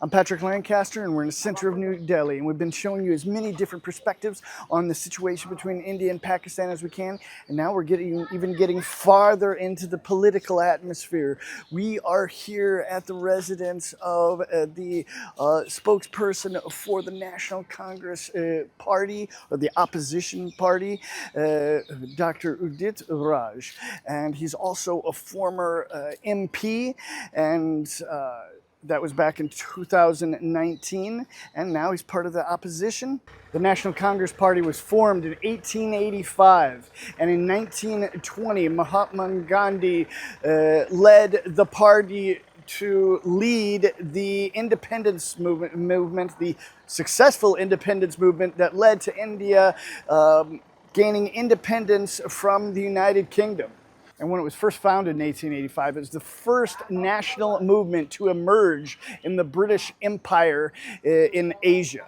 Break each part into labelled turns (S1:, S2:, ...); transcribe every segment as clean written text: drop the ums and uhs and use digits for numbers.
S1: I'm Patrick Lancaster, and we're in the center of New Delhi, and we've been showing you as many different perspectives on the situation between India and Pakistan as we can, and now we're getting farther into the political atmosphere. We are here at the residence of the spokesperson for the National Congress Party, or the opposition party, Dr. Udit Raj, and he's also a former MP, and that was back in 2019, and now he's part of the opposition. The National Congress Party was formed in 1885, and in 1920, Mahatma Gandhi led the party to lead the independence movement, the successful independence movement that led to India gaining independence from the United Kingdom. And when it was first founded in 1885, it was the first national movement to emerge in the British Empire in Asia.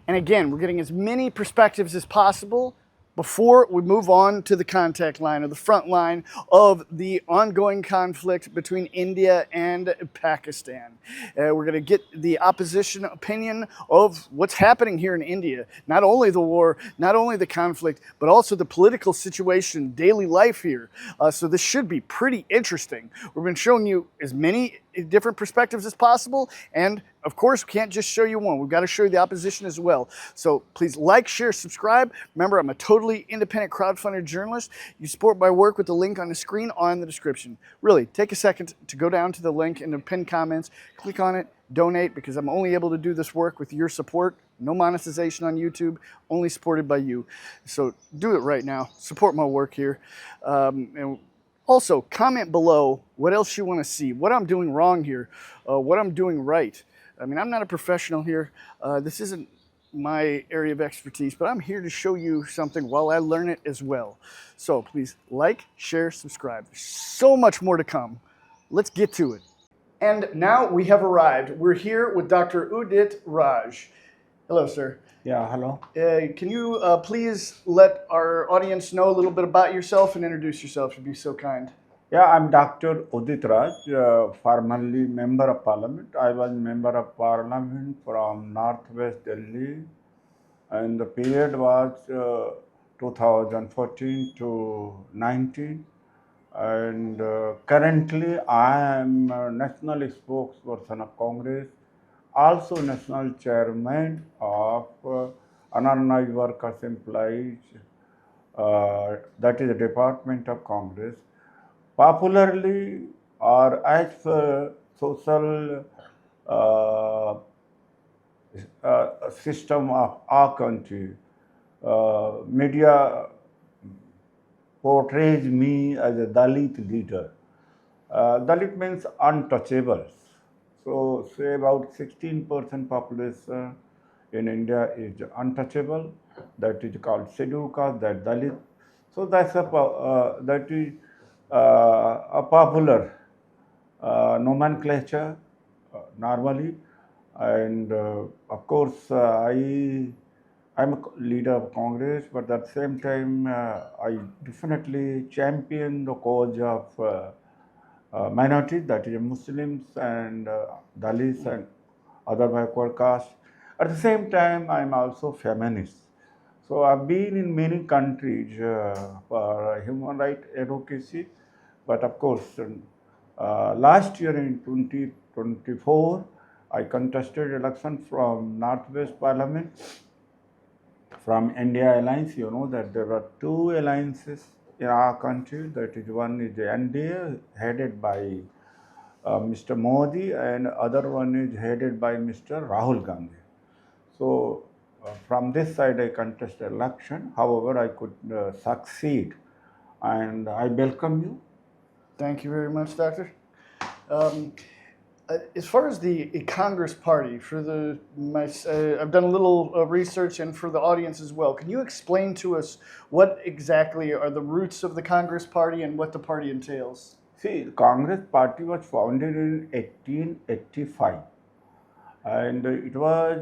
S1: And again, we're getting as many perspectives as possible before we move on to the contact line, or the front line of the ongoing conflict between India and Pakistan. We're going to get the opposition opinion of what's happening here in India. Not only the war, not only the conflict, but also the political situation, daily life here. So this should be pretty interesting. We've been showing you as many different perspectives as possible, and of course, we can't just show you one. We've got to show you the opposition as well. So please like, share, subscribe. Remember, I'm a totally independent crowdfunded journalist. You support my work with the link on the screen or in the description. Really, take a second to go down to the link in the pinned comments, click on it, donate, because I'm only able to do this work with your support. No monetization on YouTube, only supported by you. So do it right now. Support my work here. And also, comment below what else you want to see, what I'm doing wrong here, what I'm doing right. I mean, I'm not a professional here. This isn't my area of expertise, but I'm here to show you something while I learn it as well. So please like, share, subscribe. There's so much more to come. Let's get to it. And now we have arrived. We're here with Dr. Udit Raj. Hello, sir.
S2: Yeah, hello.
S1: Can you please let our audience know a little bit about yourself and introduce yourself, if you'd be so kind?
S2: Yeah, I'm Dr. Udit Raj, formerly Member of Parliament. I was Member of Parliament from Northwest Delhi, and the period was 2014 to 19. And currently, I am National Spokesperson of Congress, also National Chairman of Unorganized Workers Employees, that is the Department of Congress. Popularly, or as per social system of our country, media portrays me as a Dalit leader. Dalit means untouchables. So, say about 16% population in India is untouchable. That is called scheduled caste, that Dalit. So that's that is a popular nomenclature normally, and of course I'm a leader of Congress, but at the same time I definitely champion the cause of minorities, that is Muslims and Dalits and other backward castes. At the same time, I'm also feminist. So I've been in many countries for human rights advocacy, but of course, last year in 2024, I contested election from Northwest Parliament from India Alliance. You know that there are two alliances in our country. That is, one is the NDA headed by Mr. Modi, and other one is headed by Mr. Rahul Gandhi. So from this side, I contested election. However, I could succeed, and I welcome you.
S1: Thank you very much, Doctor. As far as the Congress Party, I've done a little research, and for the audience as well. Can you explain to us what exactly are the roots of the Congress Party and what the party entails?
S2: See, the Congress Party was founded in 1885, and it was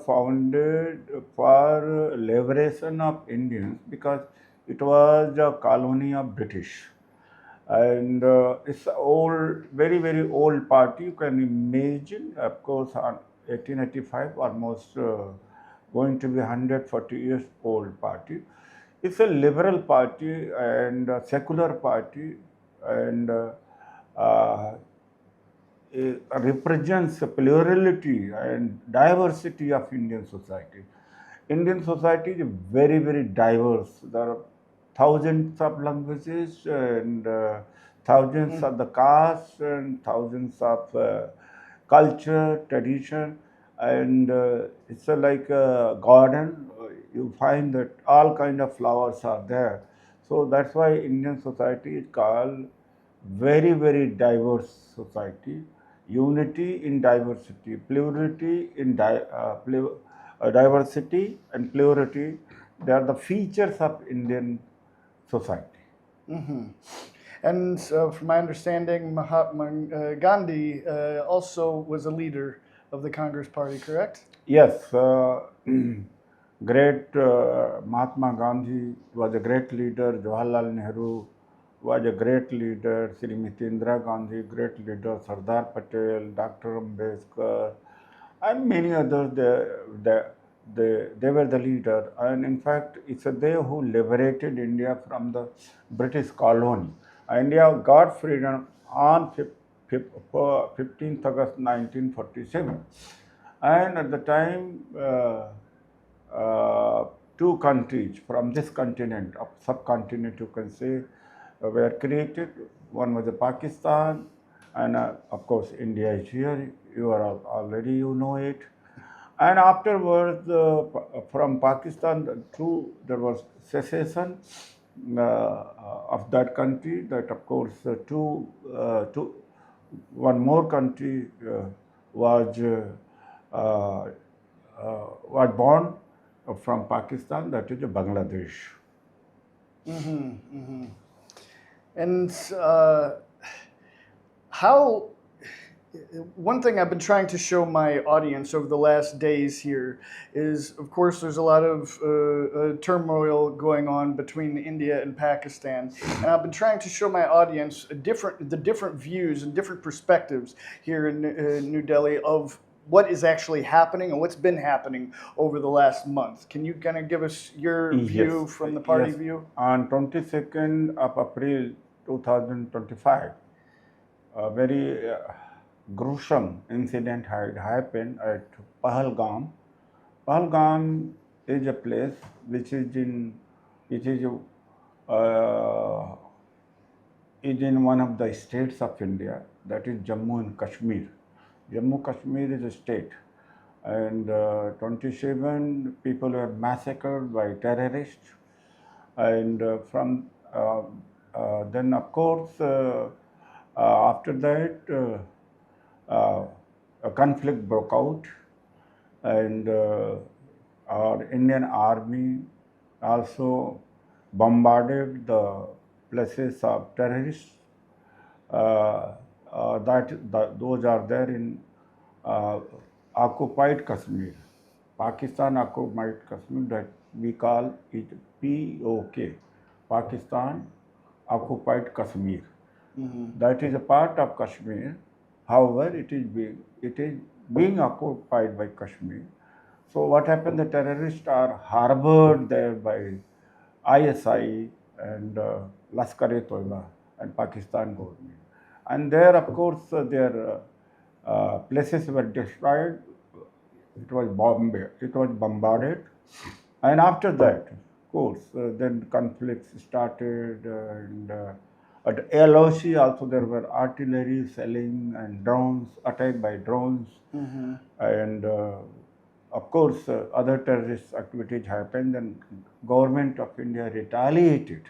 S2: founded for liberation of Indians because it was a colony of British. and it's an old, very very old party. You can imagine, of course, on 1885, almost going to be 140 years old party. It's a liberal party and a secular party, and uh, it represents the plurality and diversity of Indian society. Indian society is very, very diverse. There are thousands of languages and thousands of the castes and thousands of culture, tradition, and it's like a garden. You find that all kind of flowers are there. So that's why Indian society is called very, very diverse society. Unity in diversity, plurality in diversity and plurality. They are the features of Indian society.
S1: And from my understanding, Mahatma Gandhi also was a leader of the Congress Party, correct?
S2: Yes, great Mahatma Gandhi was a great leader. Jawaharlal Nehru was a great leader. Srimati Indira Gandhi, great leader. Sardar Patel, Dr. Ambedkar, and many others. They were the leader, and in fact, it's they who liberated India from the British colony. India got freedom on 15th August 1947, and at the time, two countries from this continent, of subcontinent, you can say, were created. One was Pakistan, and of course, India is here. You are already, you know it. And afterwards, from Pakistan, there was secession of that country. That, of course, one more country was uh, was born from Pakistan, that is Bangladesh.
S1: And how, one thing I've been trying to show my audience over the last days here is, of course, there's a lot of turmoil going on between India and Pakistan, and I've been trying to show my audience the different views and different perspectives here in New Delhi of what is actually happening and what's been happening over the last month. Can you kind of give us your view from the party view?
S2: On 22nd of April 2025, a very gruesome incident had happened at Pahalgam. Pahalgam is a place which is uh, in one of the states of India, that is Jammu and Kashmir. Jammu Kashmir is a state, and 27 people were massacred by terrorists, and then of course after that a conflict broke out, and our Indian army also bombarded the places of terrorists those are there in occupied Kashmir, Pakistan occupied Kashmir, that we call it POK, Pakistan occupied Kashmir. That is a part of Kashmir. However, it is being occupied by Kashmir. So what happened? The terrorists are harbored there by ISI and Lashkar-e-Toiba and Pakistan government. And there, of course, their places were destroyed. It was bombarded, and after that, of course, then conflicts started, and at LOC also there were artillery selling and drones, attacked by drones, and of course, other terrorist activities happened, and government of India retaliated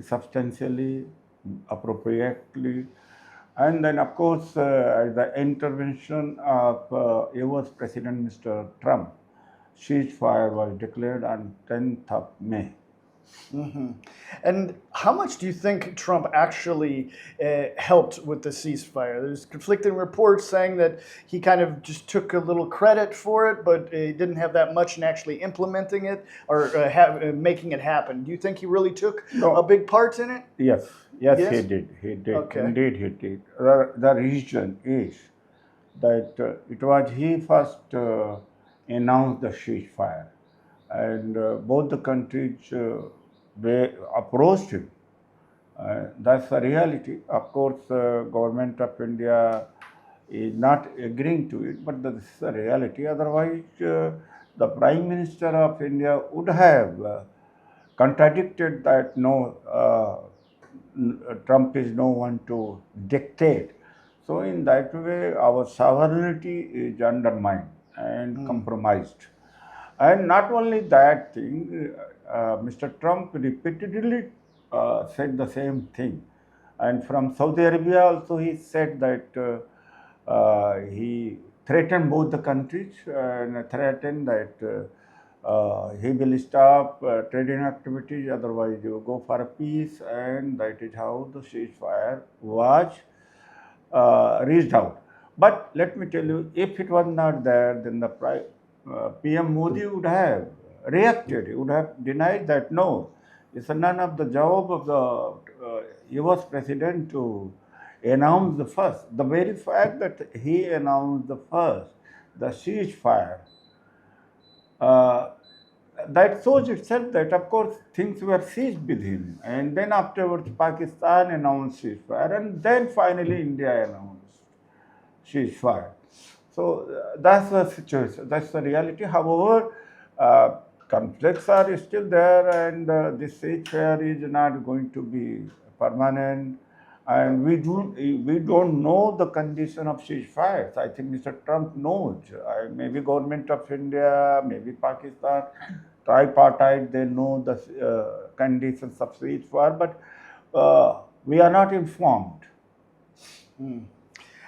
S2: substantially, appropriately, and then of course the intervention of US President Mr. Trump, ceasefire was declared on 10th of May.
S1: Hmm. And how much do you think Trump actually helped with the ceasefire? There's conflicting reports saying that he kind of just took a little credit for it, but he didn't have that much in actually implementing it or making it happen. Do you think he really took a
S2: No,
S1: big part in it?
S2: yes, yes, he
S1: Yes?
S2: did. He did.
S1: Okay.
S2: Indeed, he did. The reason is that it was he first announced the ceasefire, and both the countries they approached him. That's the reality. Of course, government of India is not agreeing to it, but this is the reality. Otherwise, the Prime Minister of India would have contradicted that no, Trump is no one to dictate. So in that way, our sovereignty is undermined and compromised. And not only that thing, Mr. Trump repeatedly said the same thing. And from Saudi Arabia also he said that he threatened both the countries and threatened that he will stop trading activities, otherwise you go for a peace, and that is how the ceasefire was reached out. But let me tell you, if it was not there, then the PM Modi would have reacted. He would have denied that no, it's none of the job of the US president to announce the first. The very fact that he announced the first, the ceasefire, uh, that shows itself that, of course, things were seized with him. And then afterwards, Pakistan announced ceasefire, and then finally India announced ceasefire. So that's the situation, that's the reality. However, conflicts are still there, and this ceasefire is not going to be permanent. And we don't know the condition of ceasefires. I think Mr. Trump knows. Maybe government of India, maybe Pakistan, tripartite, they know the conditions of ceasefire, but we are not informed.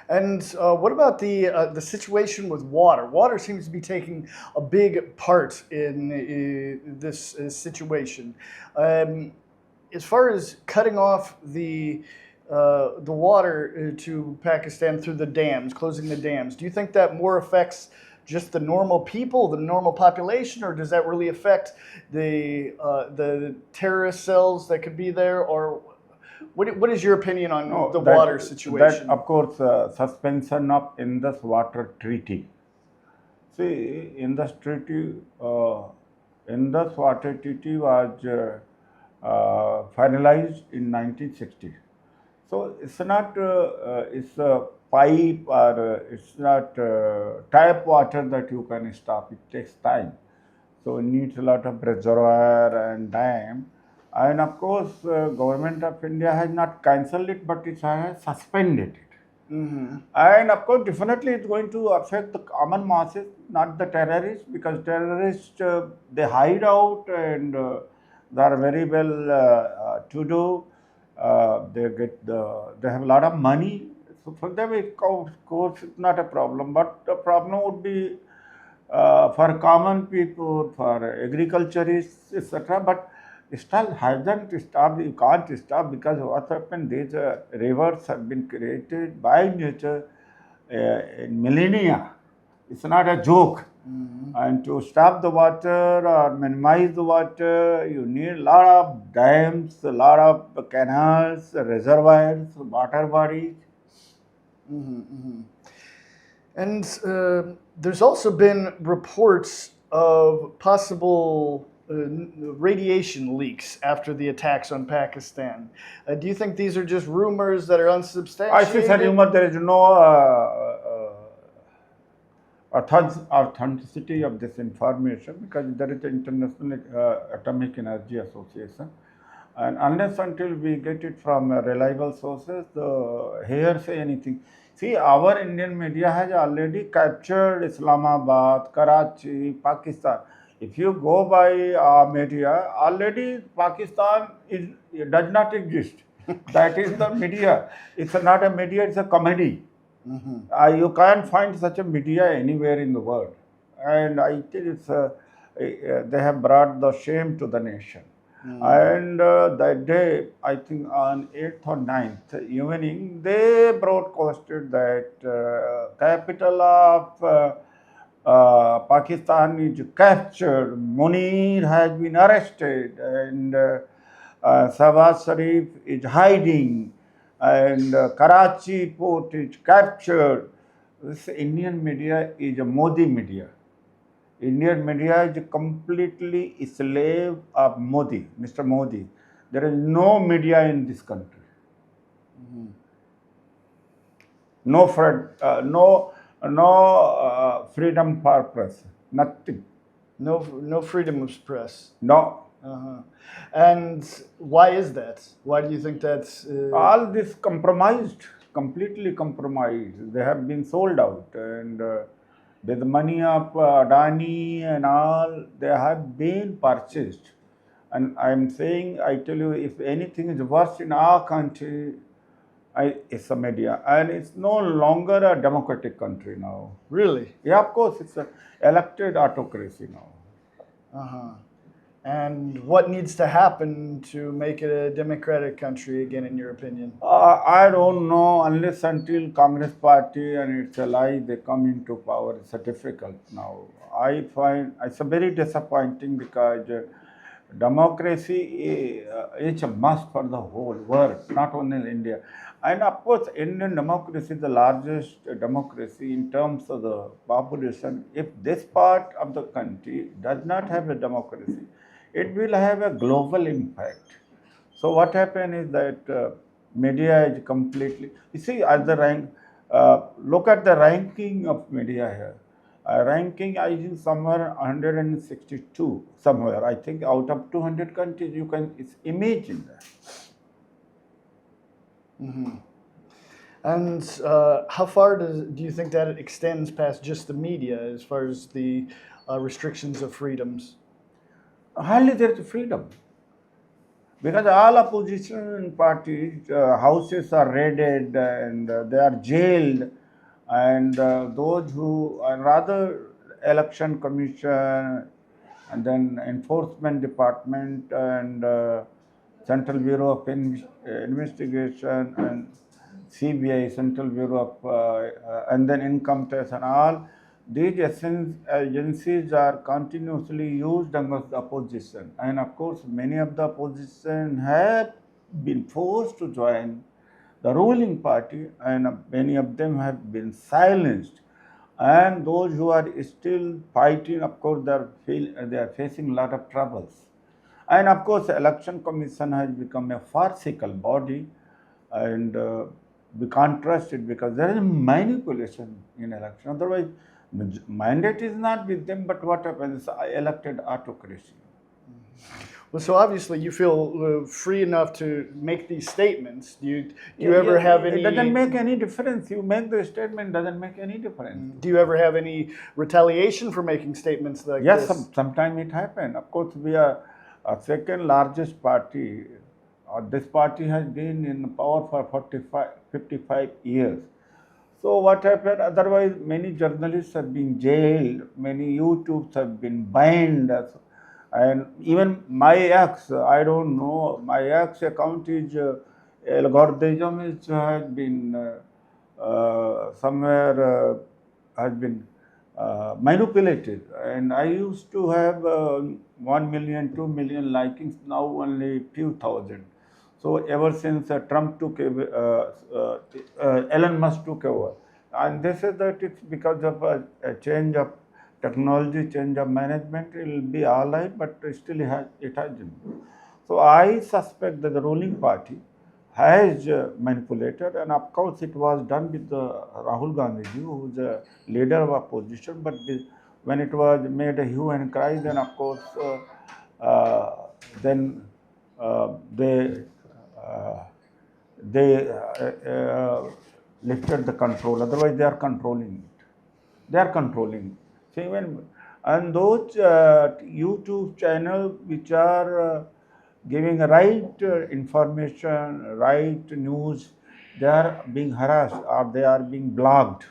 S1: And what about the situation with water? Water seems to be taking a big part in this situation. As far as cutting off the water to Pakistan through the dams, closing the dams, do you think that more affects just the normal people, the normal population, or does that really affect the terrorist cells that could be there, or what is your opinion on
S2: No,
S1: the
S2: that,
S1: water situation?
S2: that of course, suspension of Indus Water Treaty. See, Indus Water Treaty was finalized in 1960. So it's not it's a pipe, or it's not tap water that you can stop. It takes time. So it needs a lot of reservoir and dam. And of course, government of India has not cancelled it, but it has suspended it.
S1: Mm-hmm.
S2: And of course, definitely it's going to affect the common masses, not the terrorists, because terrorists they hide out, and they are very well to do. They have a lot of money, so for them, of course, it's not a problem. But the problem would be for common people, for agriculturists, etc. But still hasn't stopped. You can't stop, because what happened? These rivers have been created by nature in millennia. It's not a joke. And to stop the water or minimize the water, you need a lot of dams, a lot of canals, reservoirs, water bodies.
S1: And there's also been reports of possible radiation leaks after the attacks on Pakistan. Do you think these are just rumors that are
S2: I see,
S1: unsubstantiated?
S2: rumor, there is no authenticity of this information, because there is the International Atomic Energy Association. And unless until we get it from reliable sources, the hearsay anything. See, our Indian media has already captured Islamabad, Karachi, Pakistan. If you go by our media, already Pakistan does not exist. That is the media. It's not a media, it's a comedy. You can't find such a media anywhere in the world. And I think they have brought the shame to the nation. And that day, I think on 8th or 9th evening, they broadcasted that capital of Pakistan is captured. Munir has been arrested, and Shahbaz Sharif is hiding, and Karachi port is captured. This Indian media is a Modi media. Indian media is completely slave of Modi, Mr. Modi. There is no media in this country. No, freedom for press. Nothing.
S1: No freedom of press.
S2: No.
S1: Uh-huh. And why is that? Why do you think that's?
S2: All this compromised, completely compromised. They have been sold out, and with the money of Adani and all, they have been purchased. And I'm saying, I tell you, if anything is worse in our country, it's the media, and it's no longer a democratic country now.
S1: Really?
S2: Yeah, of course, it's an elected autocracy now.
S1: Uh-huh. And what needs to happen to make it a democratic country again, in your opinion?
S2: I don't know, unless until Congress party and its allies, they come into power. It's difficult now. I find it's a very disappointing because democracy is a must for the whole world, not only in India. And of course, Indian democracy is the largest democracy in terms of the population. If this part of the country does not have a democracy, it will have a global impact. So what happened is that media is completely, you see, at the rank, look at the ranking of media here. Ranking, I think somewhere 162, somewhere. I think out of 200 countries, you can imagine that.
S1: And how far do you think that it extends past just the media as far as the restrictions of freedoms?
S2: Hardly there is freedom. Because all opposition parties, houses are raided and they are jailed, and those who are rather election commission and then enforcement department and Central Bureau of Investigation and CBI, Central Bureau of, and then income tax and all, these agencies are continuously used against the opposition. And of course, many of the opposition have been forced to join the ruling party, and many of them have been silenced. And those who are still fighting, of course, they are facing a lot of troubles. And of course, the election commission has become a farcical body, and we can't trust it because there is manipulation in election. Otherwise, mandate is not with them, but what happens? Elected autocracy.
S1: Well, so obviously you feel free enough to make these statements. Do you ever have any?
S2: It doesn't make any difference. You make the statement, doesn't make any difference.
S1: Do you ever have any retaliation for making statements like
S2: yes,
S1: this?
S2: sometimes it happens. Of course, we are a second largest party. This party has been in power for 55 years. So what happened? Otherwise, many journalists have been jailed, many YouTubes have been banned, and even my ex, I don't know, my ex account is algorithm has been somewhere has been manipulated, and I used to have 1 million, 2 million likings, now only few thousand. So ever since Trump took Elon Musk took over, and they said that it's because of a change of technology, change of management, it will be all right, but still it hasn't. So I suspect that the ruling party has manipulated, and of course it was done with Rahul Gandhi, who is a leader of opposition, but when it was made a hue and cry, then of course then they lifted the control. Otherwise, they are controlling it. They are controlling it. So even, and those YouTube channels which are giving right information, right news, they are being harassed or they are being blocked.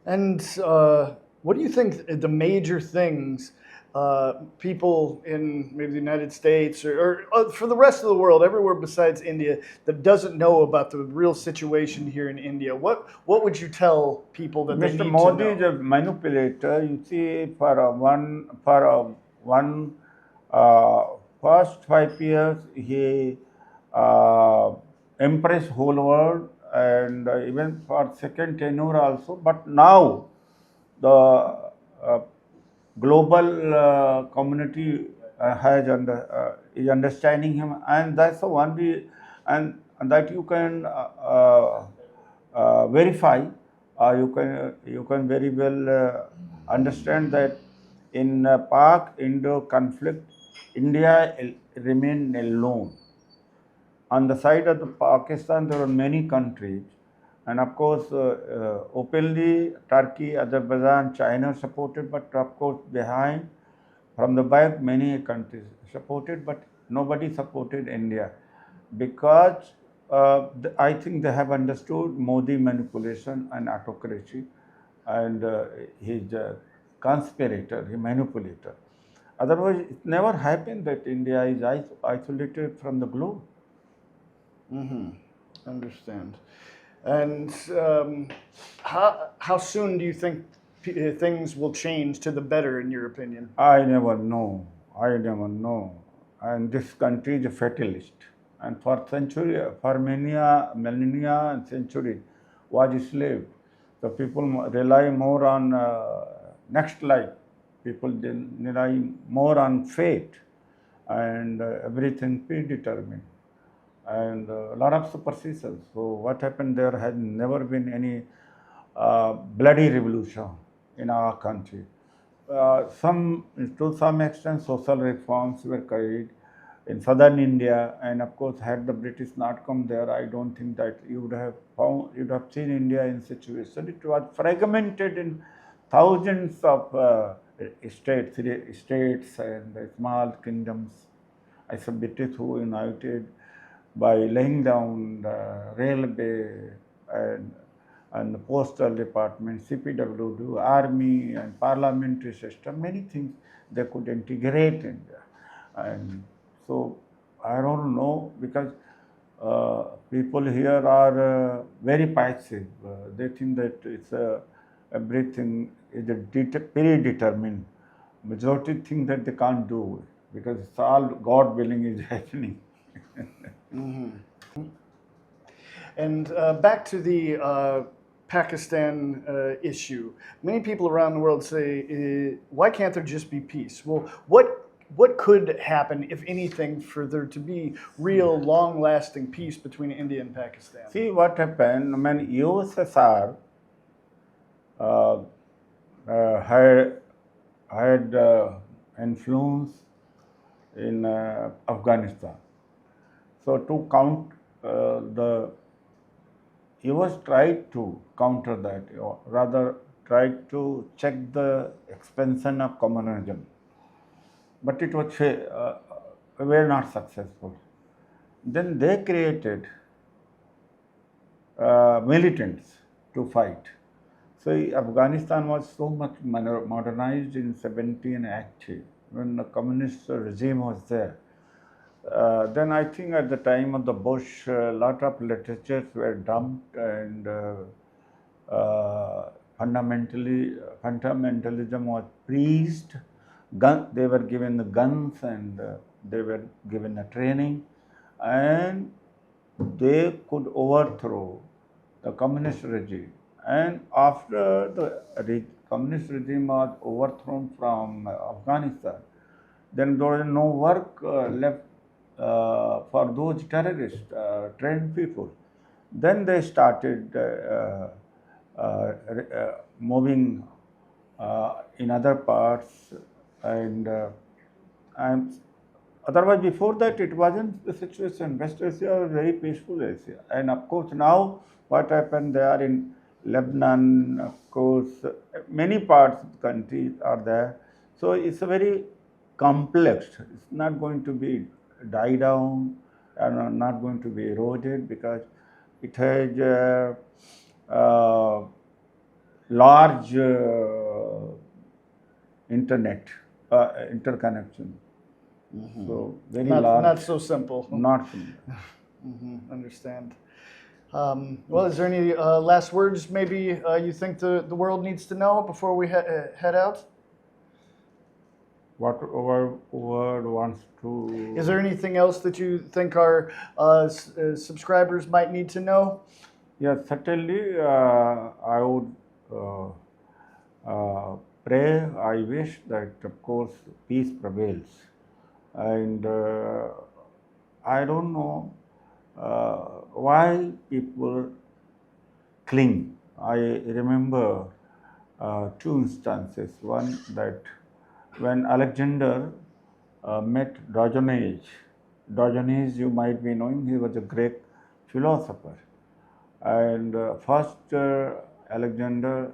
S1: And what do you think the major things people in maybe the United States or for the rest of the world, everywhere besides India, that doesn't know about the real situation here in India? What would you tell people that they
S2: Mr.
S1: need
S2: Modi
S1: to
S2: is
S1: know?
S2: a manipulator. You see, for one uh, first 5 years, he uh, impressed whole world, and even for second tenure also. But now the global community is understanding him, and that's the only and that you can verify. You can very well understand that in Pak-Indo conflict, India remained alone. On the side of the Pakistan, there were many countries, and of course, openly Turkey, Azerbaijan, China supported, but of course, behind, from the back, many countries supported, but nobody supported India because I think they have understood Modi manipulation and autocracy, and he's a conspirator, he manipulator. Otherwise, it never happened that India is isolated from the globe.
S1: Understand. And how soon do you think things will change to the better, in your opinion?
S2: I never know. I never know. And this country is a fatalist. And for century, for millennia and century, was slave. The people rely more on next life. People rely more on fate, and everything predetermined, and a lot of superstitions. So what happened? There has never been any bloody revolution in our country. To some extent, social reforms were carried in southern India, and of course, had the British not come there, I don't think that you'd have seen India in situation. It was fragmented in thousands of states and small kingdoms. I said British who united by laying down the railway and the postal department, CPWD, army and parliamentary system, many things they could integrate in there. And so I don't know because people here are very passive. They think that it's everything is predetermined. Majority think that they can't do it because it's all God willing is happening.
S1: And back to the Pakistan issue. Many people around the world say, why can't there just be peace? Well, what could happen, if anything, for there to be real, long-lasting peace between India and Pakistan?
S2: See what happened when USSR uh, had influence in Afghanistan. So to count the US tried to counter that, or rather tried to check the expansion of communism, but it was were not successful. Then they created militants to fight. So Afghanistan was so much modernized in 1780 when the communist regime was there. Then I think at the time of the Bush, a lot of literatures were dumped, and fundamentalism was preached. They were given the guns, and they were given the training, and they could overthrow the communist regime. And after the communist regime was overthrown from Afghanistan, then there was no work left for those terrorists, trained people. Then they started moving in other parts, and otherwise before that it wasn't the situation. West Asia was very peaceful Asia, and of course now what happened, they are in Lebanon, of course, many parts of the country are there. So it's a very complex. It's not going to be die down and not going to be eroded because it has large internet interconnection. So very
S1: Not
S2: large.
S1: so simple.
S2: Not simple.
S1: Understand. Well, is there any last words maybe you think the world needs to know before we head out?
S2: What our word wants to.
S1: Is there anything else that you think our subscribers might need to know?
S2: Yes, certainly. I would pray. I wish that, of course, peace prevails, and I don't know why people cling. I remember two instances. One, that when Alexander met Diogenes, you might be knowing, he was a Greek philosopher. And first, Alexander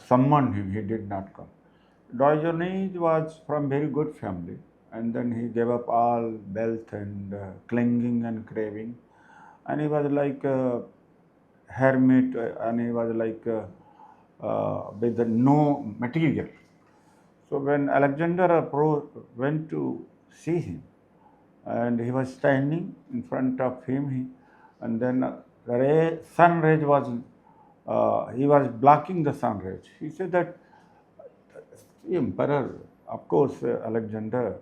S2: summoned him, he did not come. Diogenes was from very good family, and then he gave up all wealth and clinging and craving, and he was like a hermit, and he was like with no material. So when Alexander went to see him, and he was standing in front of him, and then the sun rays was, he was blocking the sun rays. He said that, Emperor, of course, Alexander,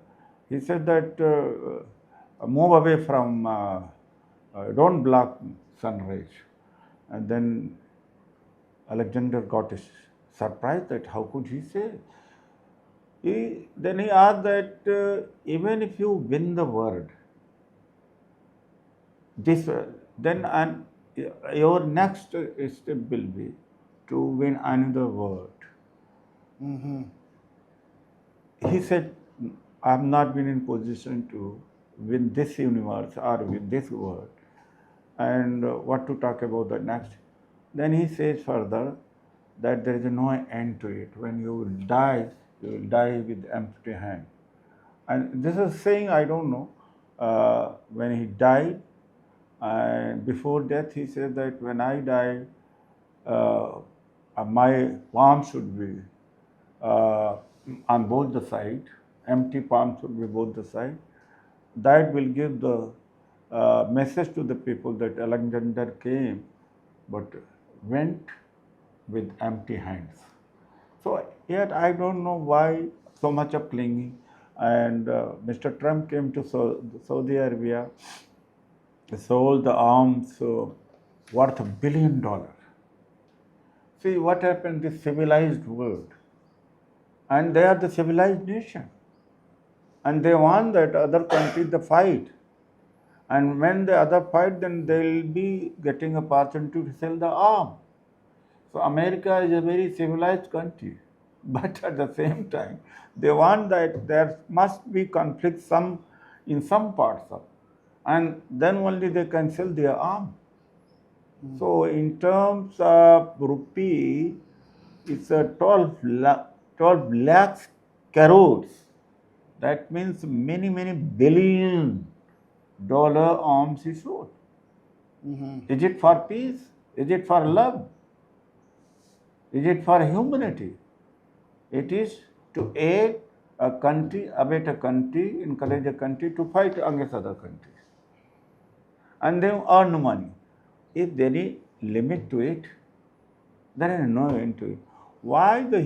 S2: he said that move away from, don't block sun rays. And then Alexander got surprised that how could he say? Then he asked that even if you win the world, then your next step will be to win another world. He said, I have not been in position to win this universe or win this world, and what to talk about the next. Then he says further that there is no end to it. When you will die with empty hand. And this is saying, I don't know, when he died, and before death he said that when I die, my palm should be on both the sides, empty palm should be both the sides. That will give the message to the people that Alexander came but went with empty hands. So yet I don't know why so much of clinging. And Mr. Trump came to Saudi Arabia, sold the arms worth $1 billion. See what happened in the civilized world. And they are the civilized nation. And they want that other country to fight. And when the other fight, then they will be getting a opportunity to sell the arm. So America is a very civilized country. But at the same time, they want that there must be conflict in some parts of, and then only they can sell their arm. So in terms of rupee, it's a 12 lakhs crores. That means many $1 billion arms is sold. Is it for peace? Is it for love? Is it for humanity? It is to aid a country, abet a country, encourage a country to fight against other countries. And they earn money. If there is limit to it, there is no end to it. Why the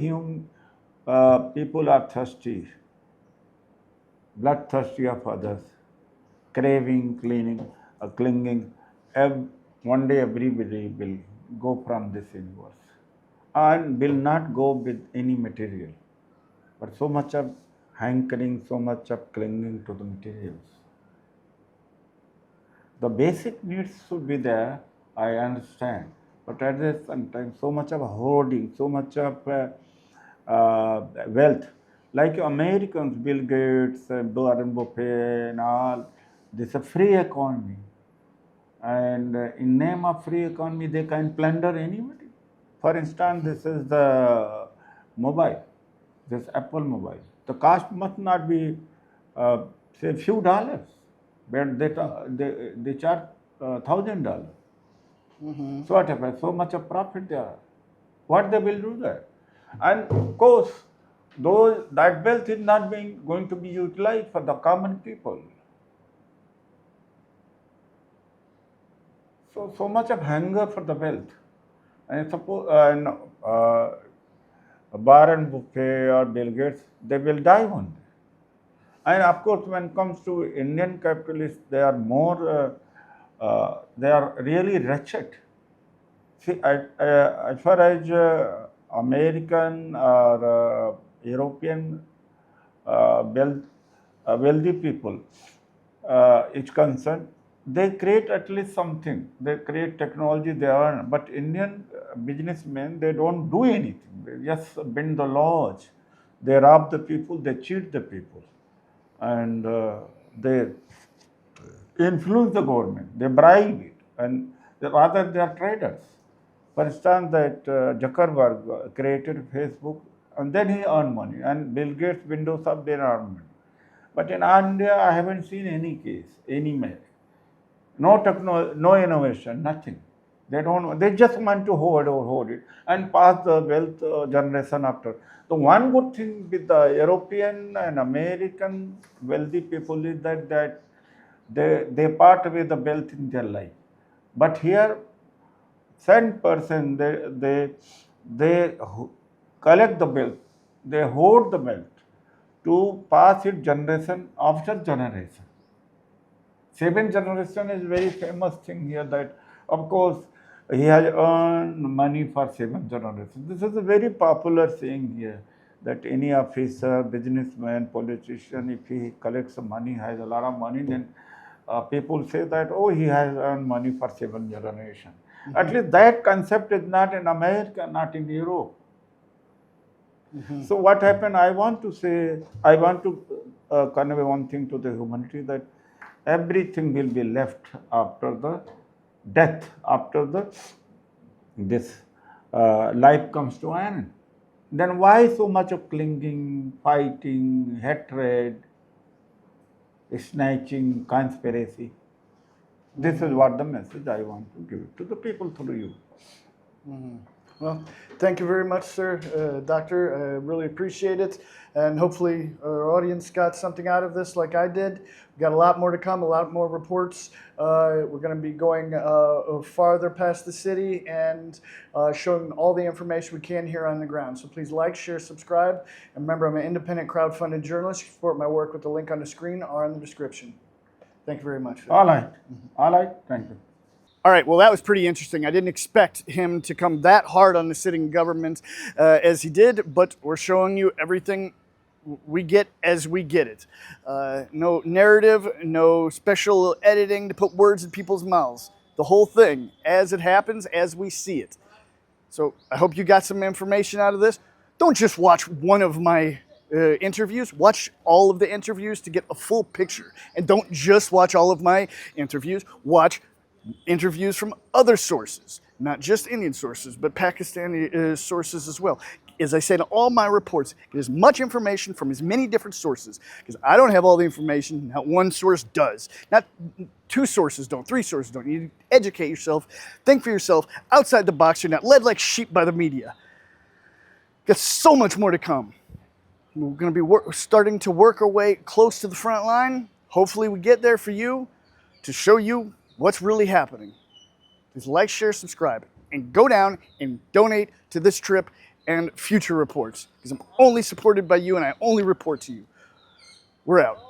S2: people are thirsty, bloodthirsty of others, craving, clinging. One day everybody will go from this universe and will not go with any material, but so much of hankering, so much of clinging to the materials. The basic needs should be there, I understand, but at the same time, so much of hoarding, so much of wealth, like Americans, Bill Gates, Warren Buffett, and all. This is a free economy, and in name of free economy, they can plunder anybody. For instance, this is the mobile, this Apple mobile. The cost must not be, say, few dollars, but they charge $1,000. So whatever, so much of profit there. What they will do there? And of course, though that wealth is not being going to be utilized for the common people. So much of hunger for the wealth. And suppose Warren Buffett or Bill Gates, they will die one day. And of course, when it comes to Indian capitalists, they are more, they are really wretched. See, as far as American or European wealthy people is concerned, they create at least something. They create technology, they earn. But Indian businessmen, they don't do anything. They just bend the laws. They rob the people, they cheat the people. And they influence the government, they bribe it. And rather, they are traders. For instance, that Zuckerberg created Facebook and then he earned money. And Bill Gates, Windows up, they earned money. But in India, I haven't seen any case, any mail. No technology, no innovation, nothing. They don't. They just want to hold it and pass the wealth generation after. The one good thing with the European and American wealthy people is that they part with the wealth in their life. But here, same person, they collect the wealth, they hoard the wealth to pass it generation after generation. Seventh generation is very famous thing here that, of course, he has earned money for seventh generation. This is a very popular saying here that any officer, businessman, politician, if he collects money, has a lot of money, then people say that, oh, he has earned money for seventh generation. Mm-hmm. At least that concept is not in America, not in Europe. Mm-hmm. So what happened, I want to convey one thing to the humanity, that everything will be left after the death, after this life comes to an end. Then why so much of clinging, fighting, hatred, snatching, conspiracy? This is what the message I want to give to the people through you.
S1: Mm-hmm. Well, thank you very much, sir, Doctor. I really appreciate it. And hopefully our audience got something out of this like I did. We've got a lot more to come, a lot more reports. We're going to be going farther past the city and showing all the information we can here on the ground. So please like, share, subscribe. And remember, I'm an independent crowdfunded journalist. You can support my work with the link on the screen or in the description. Thank you very much.
S2: All right. Mm-hmm. All right. Thank you.
S1: All right, well, that was pretty interesting. I didn't expect him to come that hard on the sitting government as he did, but we're showing you everything we get as we get it. No narrative, no special editing to put words in people's mouths. The whole thing, as it happens, as we see it. So I hope you got some information out of this. Don't just watch one of my interviews. Watch all of the interviews to get a full picture. And don't just watch all of my interviews. Watch interviews from other sources, not just Indian sources, but Pakistani sources as well. As I say in all my reports, get as much information from as many different sources, because I don't have all the information, not one source does. Not two sources don't, three sources don't. You need to educate yourself, think for yourself, outside the box. You're not led like sheep by the media. Got so much more to come. We're going to be starting to work our way close to the front line. Hopefully we get there for you, to show you what's really happening. Please like, share, subscribe, and go down and donate to this trip and future reports, because I'm only supported by you and I only report to you. We're out.